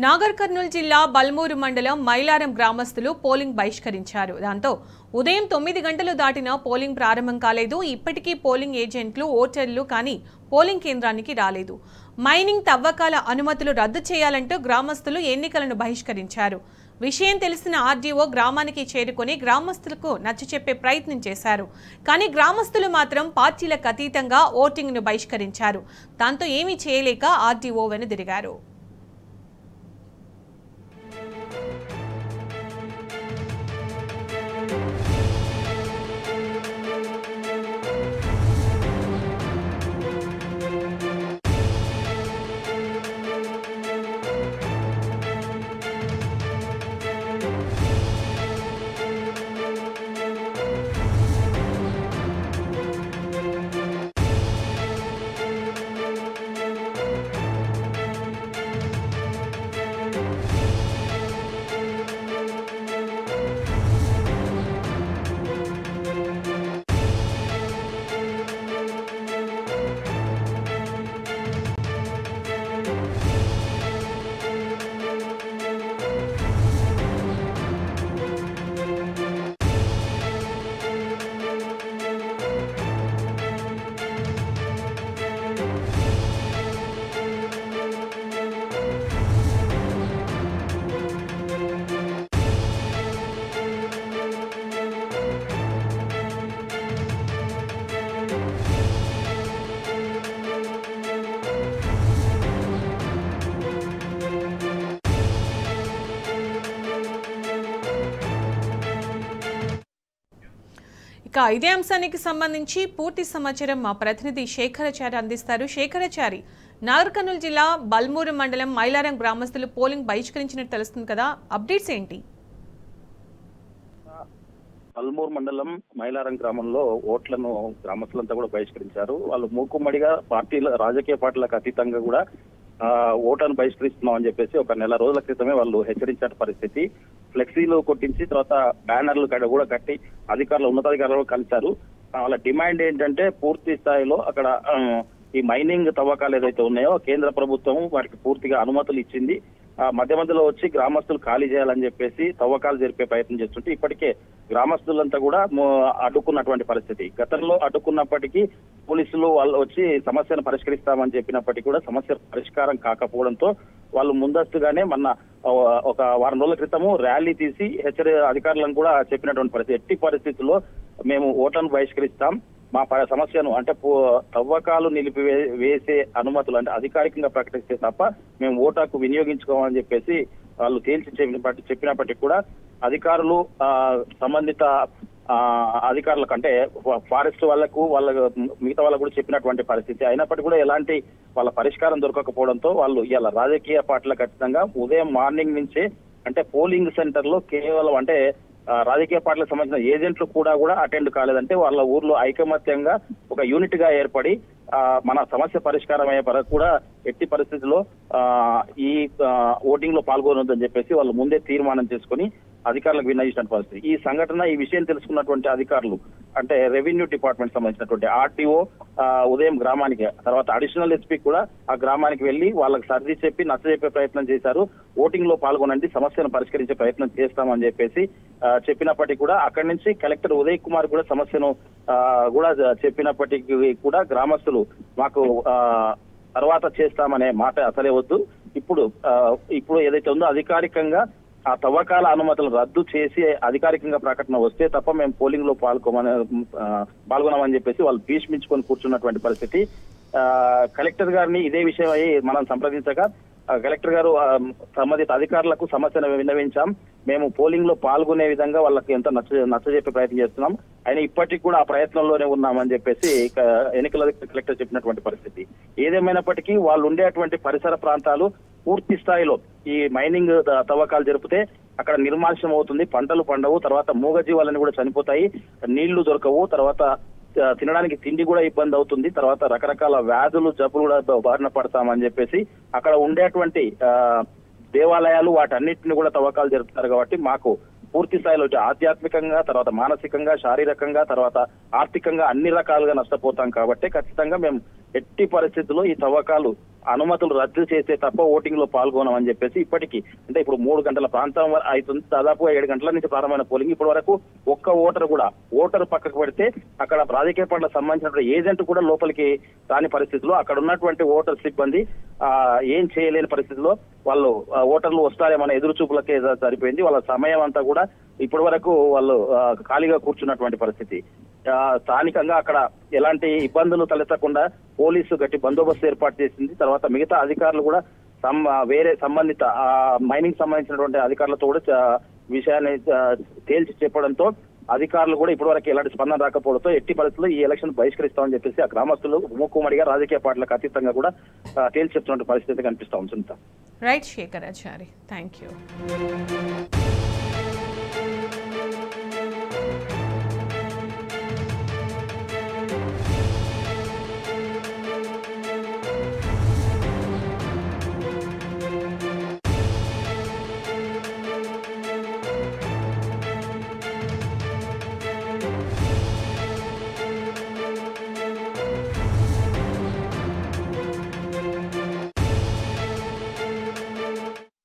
నాగర్ కర్నూలు జిల్లా బల్మూరు మండలం మైలారం గ్రామస్తులు పోలింగ్ బహిష్కరించారు. దాంతో ఉదయం 9 గంటలు దాటినా పోలింగ్ ప్రారంభం కాలేదు. ఇప్పటికీ పోలింగ్ ఏజెంట్లు, ఓటర్లు కానీ పోలింగ్ కేంద్రానికి రాలేదు. మైనింగ్ తవ్వకాల అనుమతులు రద్దు చేయాలంటూ గ్రామస్తులు ఎన్నికలను బహిష్కరించారు. విషయం తెలిసిన ఆర్డీఓ గ్రామానికి చేరుకొని గ్రామస్తులకు నచ్చచెప్పే ప్రయత్నం చేశారు. కానీ గ్రామస్తులు మాత్రం పార్టీలకు అతీతంగా ఓటింగ్ను బహిష్కరించారు. దాంతో ఏమీ చేయలేక ఆర్డీఓ వెనుదిరిగారు. ఇదే అంశానికి సంబంధించి పూర్తి సమాచారం మా ప్రతినిధి శేఖరాచారి అందిస్తారు. శేఖరాచారి, నాగర్ కర్నూలు జిల్లా బల్మూరు మండలం మైలారం గ్రామస్తులు పోలింగ్ బహిష్కరించినట్టు తెలుస్తుంది కదా, అప్డేట్స్ ఏంటి? బల్మూరు మండలం మైలారం గ్రామంలో ఓట్లను గ్రామస్తులంతా కూడా బహిష్కరించారు. వాళ్ళు మూకుమ్మడిగా రాజకీయ పార్టీలకు అతీతంగా కూడా ఓట్లను బహిష్కరిస్తున్నాం అని చెప్పేసి ఒక నెల రోజుల క్రితమే వాళ్ళు హెచ్చరించిన పరిస్థితి. ఫ్లెక్సీలు కొట్టించి తర్వాత బ్యానర్లు కూడా కట్టి ఉన్నతాధికారులు కలిశారు. వాళ్ళ డిమాండ్ ఏంటంటే పూర్తి స్థాయిలో అక్కడ ఈ మైనింగ్ తవ్వకాలు ఏదైతే ఉన్నాయో కేంద్ర ప్రభుత్వం వారికి పూర్తిగా అనుమతులు ఇచ్చింది. మధ్య మధ్యలో వచ్చి గ్రామస్తులు ఖాళీ చేయాలని చెప్పేసి తవ్వకాలు జరిపే ప్రయత్నం చేస్తుంటే ఇప్పటికే గ్రామస్తులంతా కూడా అడ్డుకున్నటువంటి పరిస్థితి. గతంలో అడ్డుకున్నప్పటికీ పోలీసులు వాళ్ళు వచ్చి సమస్యను పరిష్కరిస్తామని చెప్పినప్పటికీ కూడా సమస్య పరిష్కారం కాకపోవడంతో వాళ్ళు ముందస్తుగానే ఒక వారం రోజుల క్రితము ర్యాలీ తీసి అధికారులను కూడా చెప్పినటువంటి పరిస్థితి. ఎట్టి పరిస్థితుల్లో మేము ఓట్లను బహిష్కరిస్తాం, మా సమస్యను అంటే తవ్వకాలు నిలిపివేసే అనుమతులు అంటే అధికారికంగా ప్రకటిస్తే తప్ప మేము ఓటాకు వినియోగించుకోమని చెప్పేసి వాళ్ళు తేల్చి చెప్పినప్పటికీ కూడా అధికారులు సంబంధిత అధికారులకు అంటే ఫారెస్ట్ వాళ్ళ మిగతా వాళ్ళకు కూడా చెప్పినటువంటి పరిస్థితి అయినప్పటికీ కూడా ఎలాంటి వాళ్ళ పరిష్కారం దొరకకపోవడంతో వాళ్ళు ఇలా రాజకీయ పార్టీలకు ఖచ్చితంగా ఉదయం మార్నింగ్ నుంచే అంటే పోలింగ్ సెంటర్ లో కేవలం అంటే రాజకీయ పార్టీలకు సంబంధించిన ఏజెంట్లు కూడా అటెండ్ కాలేదంటే వాళ్ళ ఊర్లో ఐకమత్యంగా ఒక యూనిట్ గా ఏర్పడి మన సమస్య పరిష్కారం అయ్యే వరకు కూడా ఎట్టి పరిస్థితుల్లో ఈ ఓటింగ్ లో పాల్గొనొద్దని చెప్పేసి వాళ్ళు ముందే తీర్మానం చేసుకుని అధికారులకు విన్నవించిన పరిస్థితి. ఈ సంఘటన ఈ విషయం తెలుసుకున్నటువంటి అధికారులు అంటే రెవెన్యూ డిపార్ట్మెంట్ సంబంధించినటువంటి ఆర్టీఓ ఉదయం గ్రామానికి తర్వాత అడిషనల్ ఎస్పీ కూడా ఆ గ్రామానికి వెళ్లి వాళ్ళకి సర్ది చెప్పి నచ్చజెప్పే ప్రయత్నం చేశారు. ఓటింగ్ లో పాల్గొనండి, సమస్యను పరిష్కరించే ప్రయత్నం చేస్తామని చెప్పేసి చెప్పినప్పటికీ కూడా అక్కడి నుంచి కలెక్టర్ ఉదయ్ కుమార్ కూడా సమస్యను కూడా చెప్పినప్పటికీ కూడా గ్రామస్తులు మాకు తర్వాత చేస్తామనే మాట అసలే వద్దు, ఇప్పుడు ఏదైతే ఉందో అధికారికంగా ఆ తవ్వకాల అనుమతులు రద్దు చేసి అధికారికంగా ప్రకటన వస్తే తప్ప మేము పోలింగ్ లో పాల్గొనామని చెప్పేసి వాళ్ళు భీష్మించుకొని కూర్చున్నటువంటి పరిస్థితి. కలెక్టర్ గారిని ఇదే విషయం అయ్యి మనం సంప్రదించగా కలెక్టర్ గారు సంబంధిత అధికారులకు సమస్యను విన్నవించాం, మేము పోలింగ్ లో పాల్గొనే విధంగా వాళ్ళకి ఎంత నచ్చజెప్పే ప్రయత్నం చేస్తున్నాం, ఆయన ఇప్పటికి కూడా ఆ ప్రయత్నంలోనే ఉన్నామని చెప్పేసి ఎన్నికల కలెక్టర్ చెప్పినటువంటి పరిస్థితి. ఏదేమైనప్పటికీ వాళ్ళు ఉండేటువంటి పరిసర ప్రాంతాలు పూర్తి స్థాయిలో ఈ మైనింగ్ తవ్వకాలు జరిపితే అక్కడ నిర్మానుష్యం అవుతుంది, పంటలు పండవు, తర్వాత మూగజీవాలని కూడా చనిపోతాయి, నీళ్లు దొరకవు, తర్వాత తినడానికి తిండి కూడా ఇబ్బంది అవుతుంది, తర్వాత రకరకాల వ్యాధులు జబ్బులు కూడా బారిన పడతామని చెప్పేసి అక్కడ ఉండేటువంటి దేవాలయాలు వాటన్నిటిని కూడా తవ్వకాలు జరుపుతారు. కాబట్టి మాకు పూర్తి స్థాయిలో ఆధ్యాత్మికంగా, తర్వాత మానసికంగా, శారీరకంగా, తర్వాత ఆర్థికంగా అన్ని రకాలుగా నష్టపోతాం కాబట్టి ఖచ్చితంగా మేము ఎట్టి పరిస్థితుల్లో ఈ తవ్వకాలు అనుమతులు రద్దు చేస్తే తప్ప ఓటింగ్ లో పాల్గొనమని చెప్పేసి ఇప్పటికీ అంటే ఇప్పుడు 3 గంటల ప్రాంతం అవుతుంది, దాదాపు 7 గంటల నుంచి ప్రారంభమైన పోలింగ్ ఇప్పటి వరకు ఒక్క ఓటర్ పక్కకు పెడితే అక్కడ రాజకీయ పార్టీలకు సంబంధించిన ఏజెంట్ కూడా లోపలికి రాని పరిస్థితిలో అక్కడ ఉన్నటువంటి ఓటర్ సిబ్బంది ఏం చేయలేని పరిస్థితిలో వాళ్ళు ఓటర్లు వస్తారేమన్న ఎదురు చూపులకే సరిపోయింది. వాళ్ళ సమయం అంతా కూడా ఇప్పటి వరకు వాళ్ళు ఖాళీగా కూర్చున్నటువంటి పరిస్థితి. స్థానికంగా అక్కడ ఎలాంటి ఇబ్బందులు తలెత్తకుండా పోలీసు గట్టి బందోబస్తు ఏర్పాటు చేసింది. తర్వాత మిగతా అధికారులు కూడా వేరే సంబంధిత మైనింగ్ సంబంధించినటువంటి అధికారులతో కూడా విషయాన్ని తేల్చి చెప్పడంతో అధికారులు కూడా ఇప్పటి వరకు ఎలాంటి స్పందన రాకపోవడంతో ఎట్టి పరిస్థితుల్లో ఈ ఎలక్షన్ బహిష్కరిస్తామని చెప్పేసి ఆ గ్రామస్తులు మూకుమ్మడిగా రాజకీయ పార్టీలకు అతీతంగా కూడా తేల్చి చెప్తున్న పరిస్థితి కనిపిస్తా ఉంది. Right Shekharachari, thank you.